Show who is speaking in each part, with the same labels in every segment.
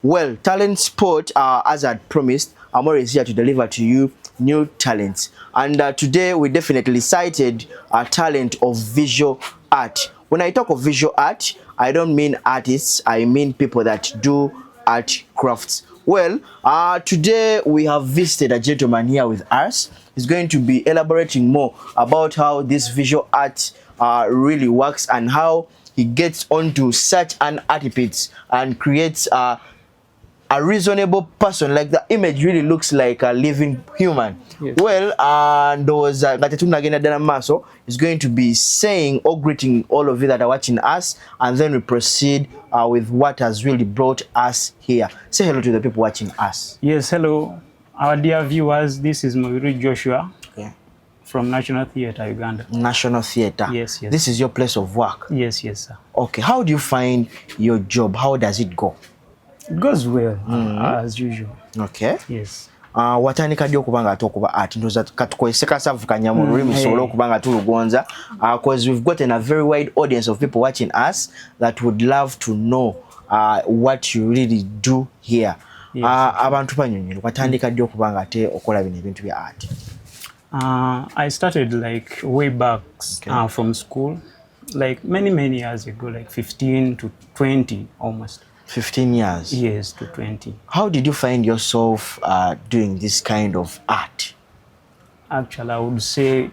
Speaker 1: Well, talent sport, as I'd promised, I'm always here to deliver to you new talents. And today we definitely cited a talent of visual art. When I talk of visual art, I don't mean artists, I mean people that do art crafts. Well, today we have visited a gentleman here with us. He's going to be elaborating more about how this visual art really works and how he gets onto such an artifice and creates a reasonable person. Like the image really looks like a living human. Yes. Well, those Maso is going to be saying or greeting all of you that are watching us, and then we proceed with what has really brought us here. Say hello to the people watching us.
Speaker 2: Yes, hello, our dear viewers. This is Maviri Joshua.
Speaker 1: Okay.
Speaker 2: From National Theatre, Uganda.
Speaker 1: National Theatre.
Speaker 2: Yes, yes.
Speaker 1: This is your place of work.
Speaker 2: Yes, yes, sir.
Speaker 1: Okay. How do you find your job? How does it go?
Speaker 2: It goes well, as usual.
Speaker 1: Okay.
Speaker 2: Yes.
Speaker 1: Watandika ddi okubanga ate okuba art ndoza katukozese kasavukanya mu lulimi solo okubanga tulugonza because we've gotten a very wide audience of people watching us that would love to know what you really do here. Yes. Abantu banyonyere watandika ddi okubanga ate okola bino ebintu bya art?
Speaker 2: I started like way back from school, like many years ago, like 15 to 20 almost. 15 years? Yes, to 20.
Speaker 1: How did you find yourself doing this kind of art?
Speaker 2: Actually, I would say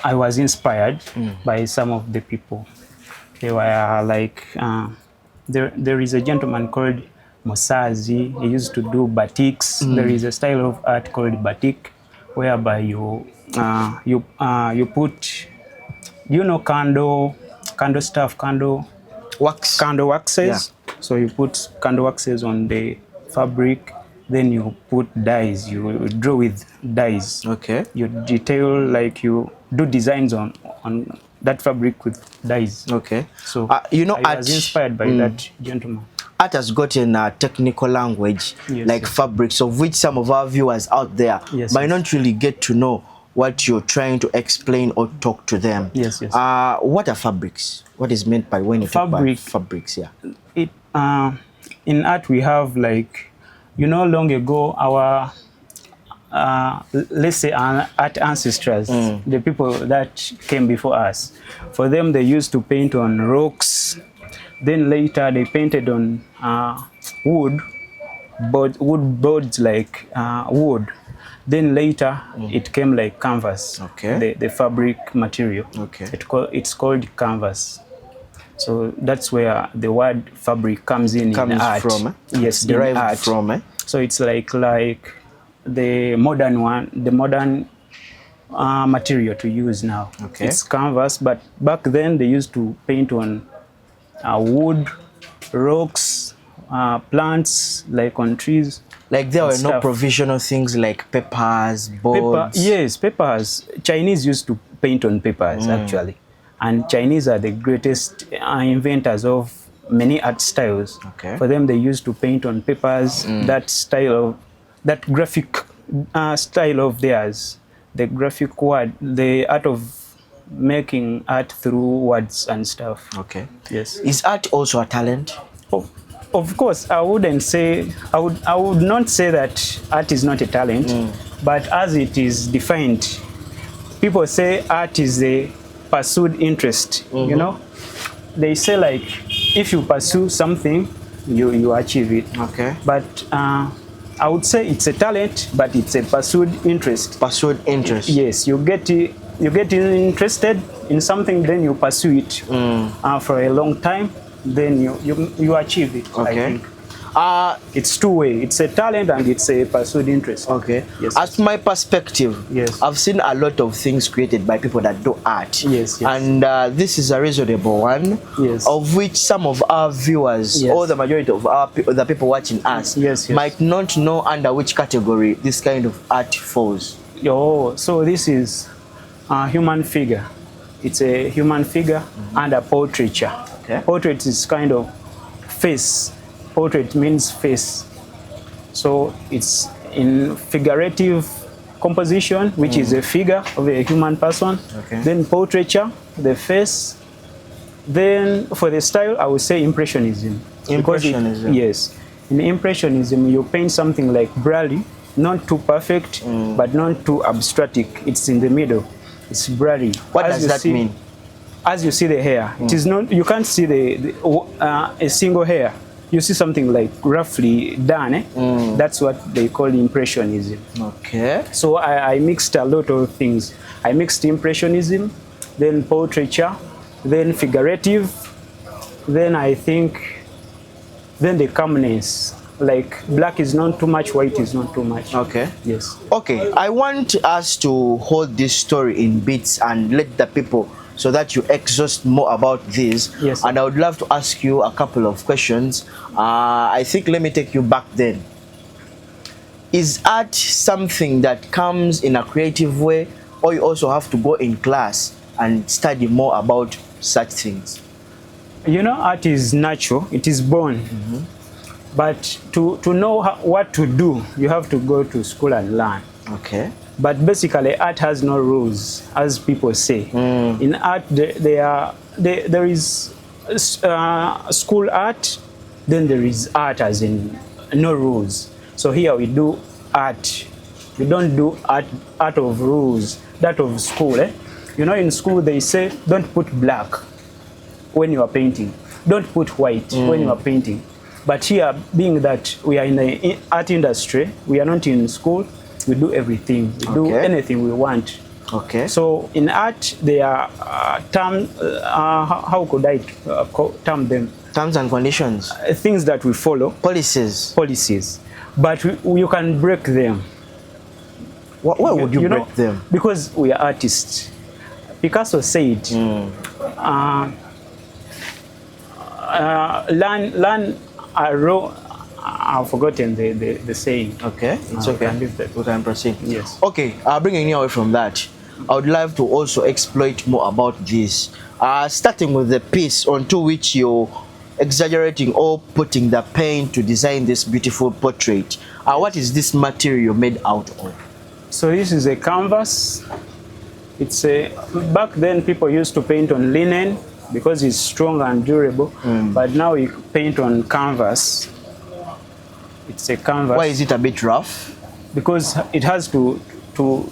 Speaker 2: I was inspired by some of the people. They were like, there is a gentleman called Mosazi. He used to do batiks. There is a style of art called batik, whereby you put, you know, candle waxes. Yeah. So you put candle waxes on the fabric, then you put dyes. You draw with dyes.
Speaker 1: Okay.
Speaker 2: You detail, like you do designs on that fabric with dyes.
Speaker 1: Okay.
Speaker 2: So
Speaker 1: you know,
Speaker 2: I was inspired by that gentleman.
Speaker 1: Art has gotten a technical language, yes, like fabrics, of which some of our viewers out there might not really get to know what you're trying to explain or talk to them.
Speaker 2: Yes, yes.
Speaker 1: What are fabrics? What is meant by when you talk about fabrics? Yeah.
Speaker 2: In art we have, like, you know, long ago our let's say our art ancestors, the people that came before us, for them they used to paint on rocks. Then later they painted on wood boards, like wood. Then later it came like canvas.
Speaker 1: Okay.
Speaker 2: The fabric material.
Speaker 1: Okay.
Speaker 2: It's called canvas. So that's where the word fabric comes in art.
Speaker 1: From,
Speaker 2: Yes,
Speaker 1: derived
Speaker 2: art.
Speaker 1: From.
Speaker 2: So it's like the modern one, the modern material to use now.
Speaker 1: Okay.
Speaker 2: It's canvas, but back then they used to paint on wood, rocks, plants, like on trees.
Speaker 1: Like there were no provisional things like papers, boards.
Speaker 2: Yes, papers. Chinese used to paint on papers, actually. And Chinese are the greatest inventors of many art styles.
Speaker 1: Okay.
Speaker 2: For them, they used to paint on papers. That graphic style of theirs, the graphic word, the art of making art through words and stuff.
Speaker 1: Okay.
Speaker 2: Yes.
Speaker 1: Is art also a talent?
Speaker 2: Of course, I would not say that art is not a talent, but as it is defined, people say art is a pursued interest. You know, they say, like, if you pursue something, you achieve it.
Speaker 1: Okay.
Speaker 2: But I would say it's a talent, but it's a pursued interest.
Speaker 1: Pursued interest.
Speaker 2: Yes, you get interested in something, then you pursue it for a long time, then you achieve it.
Speaker 1: Okay.
Speaker 2: I think. It's two-way. It's a talent and it's a pursued interest.
Speaker 1: Okay.
Speaker 2: Yes.
Speaker 1: As my perspective,
Speaker 2: yes,
Speaker 1: I've seen a lot of things created by people that do art.
Speaker 2: Yes, yes.
Speaker 1: And this is a reasonable one,
Speaker 2: yes,
Speaker 1: of which some of our viewers,
Speaker 2: yes,
Speaker 1: or the majority of the people watching us,
Speaker 2: yes, yes,
Speaker 1: might not know under which category this kind of art falls.
Speaker 2: So this is a human figure. It's a human figure under portraiture.
Speaker 1: Okay.
Speaker 2: Portrait is kind of face. Portrait means face. So it's in figurative composition, which is a figure of a human person.
Speaker 1: Okay.
Speaker 2: Then portraiture, the face. Then for the style, I would say impressionism.
Speaker 1: Impressionism.
Speaker 2: Yes. In impressionism, you paint something like blurry, not too perfect, but not too abstractic. It's in the middle. It's blurry.
Speaker 1: What does that mean?
Speaker 2: As you see the hair, it is not. You can't see a single hair. You see something like roughly done. That's what they call impressionism.
Speaker 1: Okay.
Speaker 2: So I mixed a lot of things. I mixed impressionism, then portraiture, then figurative, then I think, then the calmness. Like black is not too much, white is not too much.
Speaker 1: Okay.
Speaker 2: Yes.
Speaker 1: Okay, I want us to hold this story in bits and let the people, so that you exhaust more about this.
Speaker 2: Yes.
Speaker 1: And I would love to ask you a couple of questions. I think let me take you back then. Is art something that comes in a creative way, or you also have to go in class and study more about such things?
Speaker 2: You know, art is natural, it is born. But to know what to do, you have to go to school and learn.
Speaker 1: Okay.
Speaker 2: But basically, art has no rules, as people say. In art, there is school art, then there is art as in no rules. So here we do art. We don't do art of rules, that of school. You know, in school they say, don't put black when you are painting. Don't put white when you are painting. But here, being that we are in the art industry, we are not in school, we do everything. We do anything we want.
Speaker 1: Okay.
Speaker 2: So in art, there are terms, how could I term them?
Speaker 1: Terms and conditions.
Speaker 2: Things that we follow.
Speaker 1: Policies.
Speaker 2: Policies. But you can break them.
Speaker 1: Why would you break them?
Speaker 2: Because we are artists. Picasso said, learn a raw. I've forgotten the saying.
Speaker 1: Okay, it's okay. We can proceed.
Speaker 2: Yes.
Speaker 1: Okay, bringing you away from that, I would love to also exploit more about this. Starting with the piece onto which you're exaggerating or putting the paint to design this beautiful portrait. What is this material made out of?
Speaker 2: So this is a canvas. It's a, back then people used to paint on linen because it's strong and durable. But now you paint on canvas. It's a canvas.
Speaker 1: Why is it a bit rough?
Speaker 2: Because it has to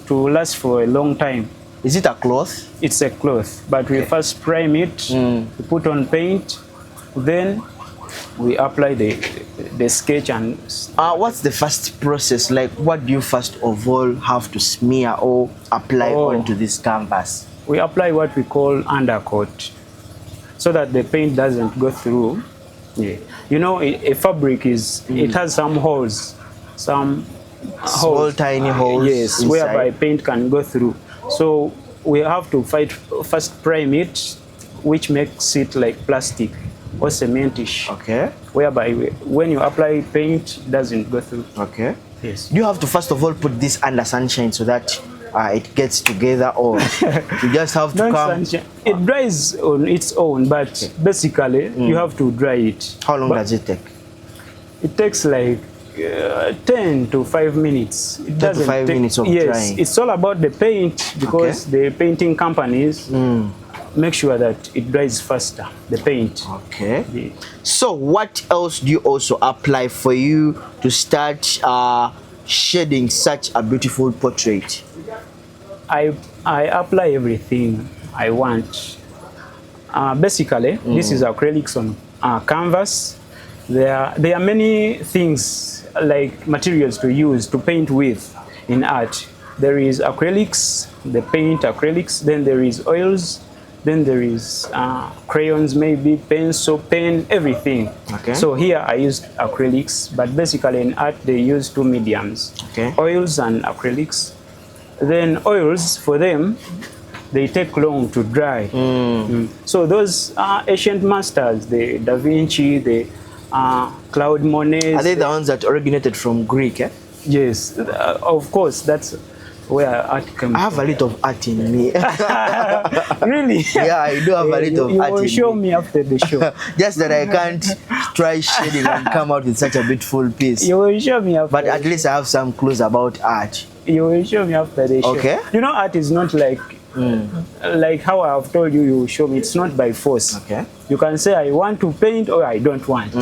Speaker 2: last for a long time.
Speaker 1: Is it a cloth?
Speaker 2: It's a cloth, but we first prime it, we put on paint, then we apply the sketch and...
Speaker 1: what's the first process? Like, what do you first of all have to smear or apply onto this canvas?
Speaker 2: We apply what we call undercoat, so that the paint doesn't go through. Yeah. You know, a fabric is, it has some holes, some
Speaker 1: small tiny holes.
Speaker 2: Yes, inside, whereby paint can go through. So we have to first prime it, which makes it like plastic or cementish.
Speaker 1: Okay.
Speaker 2: Whereby when you apply paint, it doesn't go through.
Speaker 1: Okay.
Speaker 2: Yes.
Speaker 1: You have to first of all put this under sunshine so that it gets together, or you just have to come.
Speaker 2: Sunshine. It dries on its own, but basically you have to dry it.
Speaker 1: How long does it take?
Speaker 2: It takes like 10 to 5 minutes. It
Speaker 1: 10 to 5 minutes of drying.
Speaker 2: It's all about the paint, because the painting companies make sure that it dries faster, the paint.
Speaker 1: Okay.
Speaker 2: Yeah.
Speaker 1: So what else do you also apply for you to start shading such a beautiful portrait?
Speaker 2: I apply everything I want. Basically, this is acrylics on canvas. There are many things like materials to use to paint with in art. There is acrylics, the paint acrylics, then there is oils, then there is crayons, maybe pencil, pen, everything.
Speaker 1: Okay.
Speaker 2: So here I used acrylics, but basically in art they use two mediums, oils and acrylics. Then oils, for them, they take long to dry. So those ancient masters, the Da Vinci, the Claude Monet.
Speaker 1: Are they the ones that originated from Greek?
Speaker 2: Yes, of course, that's where art came from.
Speaker 1: I have a little of art in me.
Speaker 2: Really?
Speaker 1: Yeah, I do have a little of art in me.
Speaker 2: You will show me after the show.
Speaker 1: Just that I can't try shading and come out with such a beautiful piece.
Speaker 2: You will show me after.
Speaker 1: But at least I have some clues about art.
Speaker 2: You will show me after the show.
Speaker 1: Okay.
Speaker 2: You know, art is not like Like how I have told you, you show me. It's not by force.
Speaker 1: Okay.
Speaker 2: You can say I want to paint or I don't want.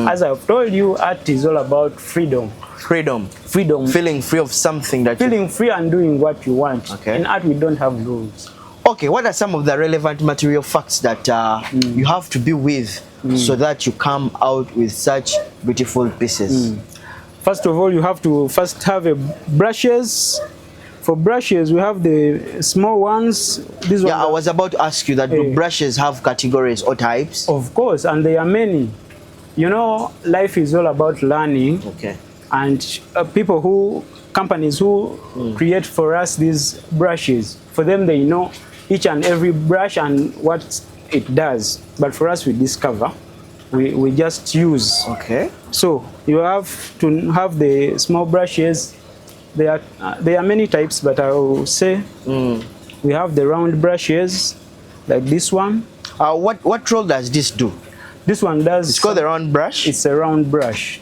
Speaker 2: As I've told you, art is all about freedom.
Speaker 1: Freedom.
Speaker 2: Freedom.
Speaker 1: Feeling free of something that you...
Speaker 2: Feeling free and doing what you want.
Speaker 1: Okay.
Speaker 2: In art, we don't have rules.
Speaker 1: Okay, what are some of the relevant material facts that you have to be with so that you come out with such beautiful pieces?
Speaker 2: First of all, you have to first have brushes. For brushes, we have the small ones. These
Speaker 1: Yeah, I was about to ask you that do brushes have categories or types?
Speaker 2: Of course, and there are many. You know, life is all about learning.
Speaker 1: Okay.
Speaker 2: And companies who create for us these brushes, for them they know each and every brush and what it does. But for us, we discover, we just use.
Speaker 1: Okay.
Speaker 2: So you have to have the small brushes. There are many types, but I will say we have the round brushes, like this one.
Speaker 1: What role does this do?
Speaker 2: This one does...
Speaker 1: It's called the round brush?
Speaker 2: It's a round brush.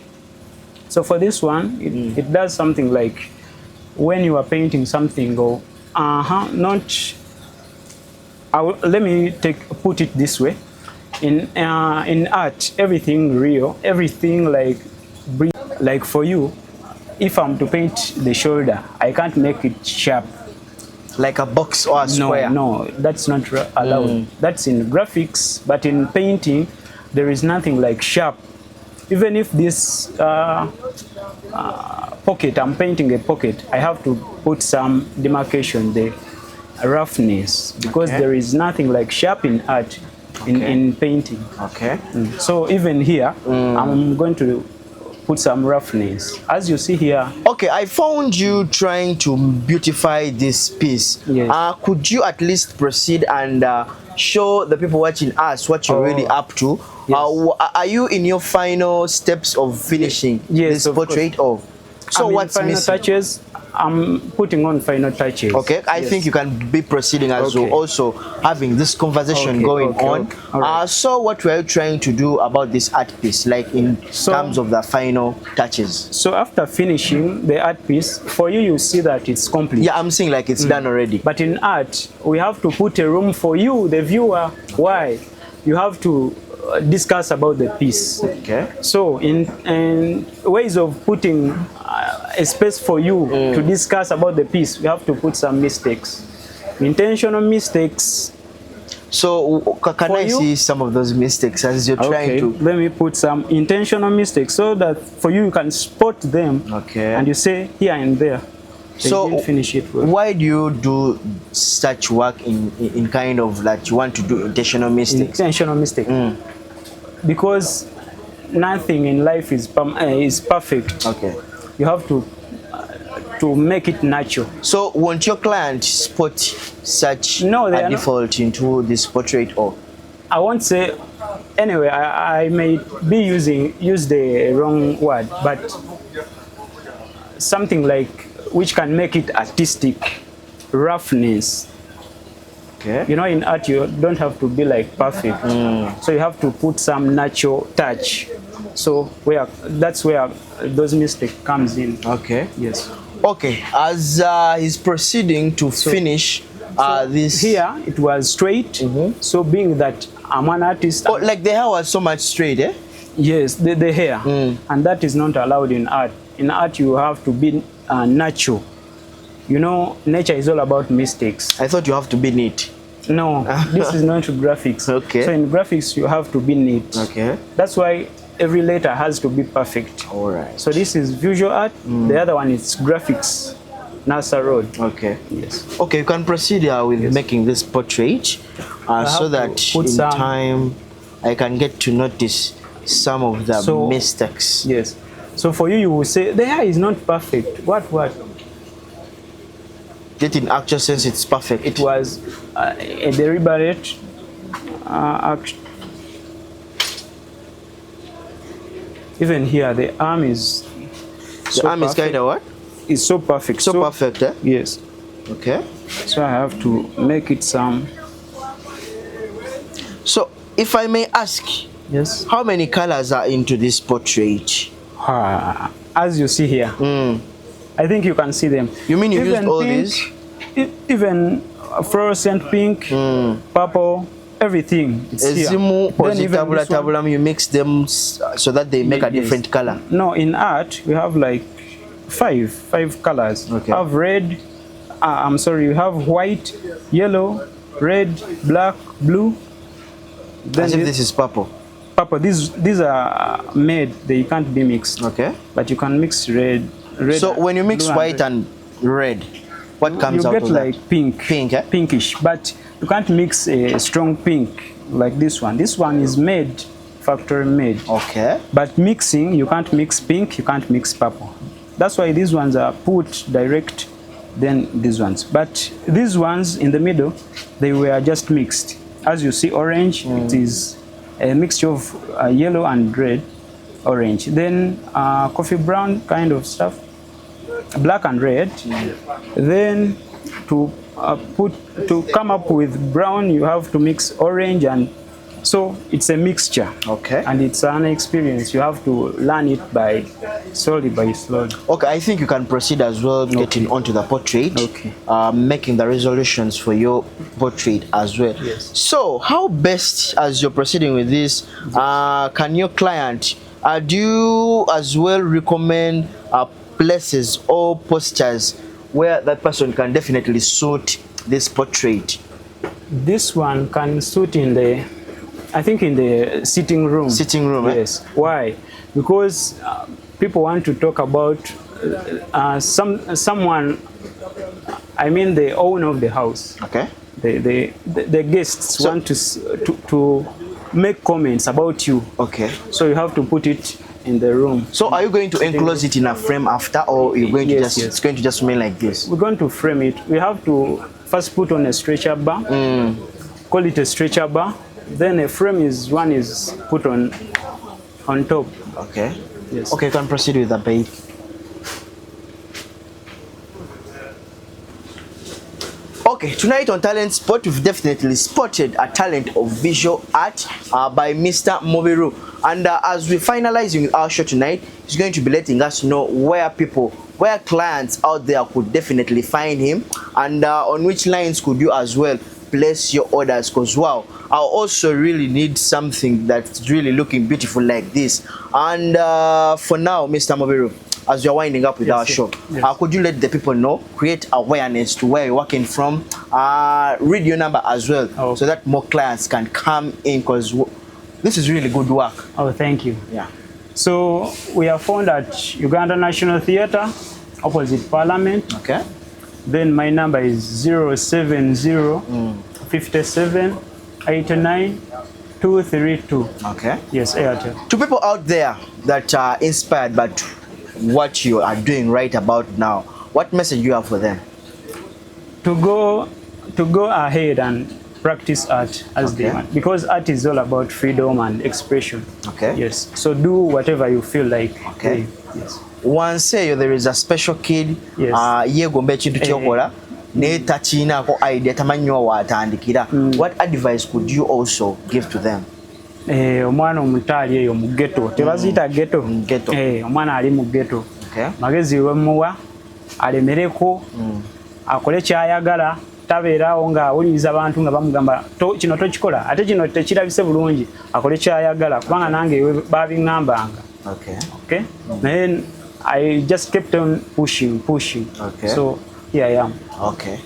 Speaker 2: So for this one, it does something like when you are painting something, or let me put it this way. In art, everything real, everything like for you, if I'm to paint the shoulder, I can't make it sharp.
Speaker 1: Like a box or a square?
Speaker 2: No, that's not allowed. That's in graphics, but in painting, there is nothing like sharp. Even if this pocket, I'm painting a pocket, I have to put some demarcation there, roughness, because there is nothing like sharp in art, in painting.
Speaker 1: Okay.
Speaker 2: So even here, I'm going to put some roughness. As you see here.
Speaker 1: Okay, I found you trying to beautify this piece.
Speaker 2: Yes.
Speaker 1: Could you at least proceed and show the people watching us what you're really up to?
Speaker 2: Yes.
Speaker 1: Are you in your final steps of finishing this portrait? Or so what's
Speaker 2: final
Speaker 1: missing?
Speaker 2: touches. I'm putting on final touches.
Speaker 1: Okay, I think you can be proceeding as well, also having this conversation going on.
Speaker 2: Right.
Speaker 1: So what were you trying to do about this art piece, like in terms of the final touches?
Speaker 2: So after finishing the art piece, for you, you see that it's complete.
Speaker 1: Yeah, I'm saying like it's done already.
Speaker 2: But in art, we have to put a room for you, the viewer. Why? You have to discuss about the piece.
Speaker 1: Okay.
Speaker 2: So in ways of putting a space for you to discuss about the piece, we have to put some mistakes, intentional mistakes.
Speaker 1: So can I see some of those mistakes as you're trying to?
Speaker 2: Let me put some intentional mistakes so that for you can spot them.
Speaker 1: Okay.
Speaker 2: And you say here and there.
Speaker 1: So
Speaker 2: didn't finish it well.
Speaker 1: Why do you do such work in kind of like you want to do intentional mistakes?
Speaker 2: Intentional mistake. Because nothing in life is perfect.
Speaker 1: Okay.
Speaker 2: You have to make it natural.
Speaker 1: So won't your client spot such a default into this portrait? Or
Speaker 2: I won't say. Anyway, I may be use the wrong word, but something like which can make it artistic, roughness.
Speaker 1: okay.
Speaker 2: You know, in art you don't have to be like perfect, so you have to put some natural touch. So that's where those mistakes comes in.
Speaker 1: Okay.
Speaker 2: Yes.
Speaker 1: Okay. As he's proceeding to finish this
Speaker 2: here, it was straight. So being that I'm an artist.
Speaker 1: Oh, like the hair was so much straight, eh?
Speaker 2: Yes, the hair, and that is not allowed in art. In art, you have to be natural. You know, nature is all about mistakes.
Speaker 1: I thought you have to be neat.
Speaker 2: No, this is not graphics.
Speaker 1: Okay.
Speaker 2: So in graphics, you have to be neat.
Speaker 1: Okay.
Speaker 2: That's why every letter has to be perfect.
Speaker 1: All right.
Speaker 2: So this is visual art. The other one is graphics. NASA Road.
Speaker 1: Okay.
Speaker 2: Yes.
Speaker 1: Okay, you can proceed with making this portrait so that in time I can get to notice some of the mistakes.
Speaker 2: Yes. So for you, you will say the hair is not perfect. What?
Speaker 1: Yet in actual sense, it's perfect.
Speaker 2: It was a deliberate action. Even here, the arm is.
Speaker 1: The arm is kind of what?
Speaker 2: It's so perfect.
Speaker 1: So perfect, eh?
Speaker 2: Yes.
Speaker 1: Okay.
Speaker 2: So I have to make it some.
Speaker 1: So, if I may ask,
Speaker 2: yes,
Speaker 1: how many colors are into this portrait?
Speaker 2: As you see here, I think you can see them.
Speaker 1: You mean you used all these?
Speaker 2: Even fluorescent pink, purple, everything. It's here.
Speaker 1: Ezimu
Speaker 2: Then even
Speaker 1: ozitabula
Speaker 2: this one-
Speaker 1: tabulamu, you mix them so that they make a
Speaker 2: Yes.
Speaker 1: different color.
Speaker 2: No, in art we have like five colors.
Speaker 1: Okay.
Speaker 2: Have red. I'm sorry. You have white, yellow, red, black, blue. Then
Speaker 1: As if this is purple.
Speaker 2: purple. These are made. They can't be mixed.
Speaker 1: Okay.
Speaker 2: But you can mix red.
Speaker 1: So when you mix
Speaker 2: blue
Speaker 1: white
Speaker 2: red,
Speaker 1: and red, what comes
Speaker 2: you
Speaker 1: out
Speaker 2: get
Speaker 1: of
Speaker 2: like
Speaker 1: that?
Speaker 2: pink.
Speaker 1: Pink, eh?
Speaker 2: Pinkish. But you can't mix a strong pink like this one. This one is made, factory made.
Speaker 1: Okay.
Speaker 2: But mixing, you can't mix pink, you can't mix purple. That's why these ones are put direct, then these ones. But these ones in the middle, they were just mixed. As you see, orange, it is a mixture of yellow and red, orange. Then coffee brown kind of stuff, black and red. Then to come up with brown, you have to mix orange, and so it's a mixture.
Speaker 1: Okay.
Speaker 2: And it's an experience. You have to learn it by slowly.
Speaker 1: Okay, I think you can proceed as well, getting onto the portrait,
Speaker 2: Okay.
Speaker 1: making the resolutions for your portrait as well.
Speaker 2: Yes.
Speaker 1: So, how best, as you're proceeding with this, can your client, do you as well recommend places or postures where that person can definitely suit this portrait?
Speaker 2: This one can suit in the, I think, in the sitting room.
Speaker 1: Sitting room, eh?
Speaker 2: Yes. Why? Because people want to talk about someone. I mean, the owner of the house.
Speaker 1: Okay.
Speaker 2: The guests want to make comments about you.
Speaker 1: Okay.
Speaker 2: So you have to put it in the room.
Speaker 1: So are you going to enclose it in a frame after, or you're going to
Speaker 2: Yes,
Speaker 1: just,
Speaker 2: yes.
Speaker 1: it's going to just remain like this?
Speaker 2: We're going to frame it. We have to first put on a stretcher bar. Call it a stretcher bar. Then a frame is put on top.
Speaker 1: Okay.
Speaker 2: Yes.
Speaker 1: Okay, you can proceed with the babe. Okay, tonight on Talent Spot, we've definitely spotted a talent of visual art by Mr. Mobiru. And as we're finalizing our show tonight, he's going to be letting us know where clients out there could definitely find him, and on which lines could you as well place your orders, because wow, I also really need something that's really looking beautiful like this. And for now, Mr. Mobiru, as you're winding up with our show, could you let the people know, create awareness to where you're working from, read your number as well, so that more clients can come in, because this is really good work.
Speaker 2: Oh, thank you.
Speaker 1: Yeah.
Speaker 2: So we are found at Ugandan National Theatre, opposite Parliament.
Speaker 1: Okay.
Speaker 2: Then my number is 070 57 89 232.
Speaker 1: Okay.
Speaker 2: Yes, Airtel.
Speaker 1: To people out there that are inspired by what you are doing right about now, what message you have for them?
Speaker 2: To go ahead and practice art as they want, because art is all about freedom and expression.
Speaker 1: Okay.
Speaker 2: Yes. So do whatever you feel like.
Speaker 1: Okay.
Speaker 2: Yes.
Speaker 1: Once there is a special kid,
Speaker 2: Yes.
Speaker 1: yegomba ekintu kyokola ne takiinaako idea tamanyi wa watandikira, what advice could you also give to them?
Speaker 2: Omwana omuto ali eyo mu ghetto, tebaziyita ghetto.
Speaker 1: Ghetto.
Speaker 2: Omwana ali mu ghetto.
Speaker 1: Okay.
Speaker 2: Magezi wemuwa alemereko, akole kyayagala, tabeerawo nga awuliriza abantu nga bamugamba kino tokikola, ate kino tekirabise bulungi, akole kyayagala, kubanga nange babiŋŋambanga.
Speaker 1: Okay.
Speaker 2: Okay. Then I just kept on pushing.
Speaker 1: Okay.
Speaker 2: So here I am.
Speaker 1: Okay.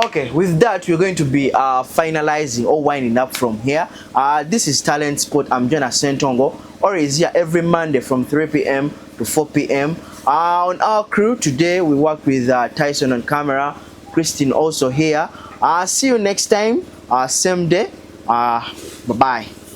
Speaker 1: Okay, with that, we're going to be finalizing or winding up from here. This is Talent Spot. I'm Jonas Sentongo. Or is here every Monday from 3 p.m. to 4 p.m. On our crew today, we work with Tyson on camera, Christine also here. See you next time, same day. Bye-bye.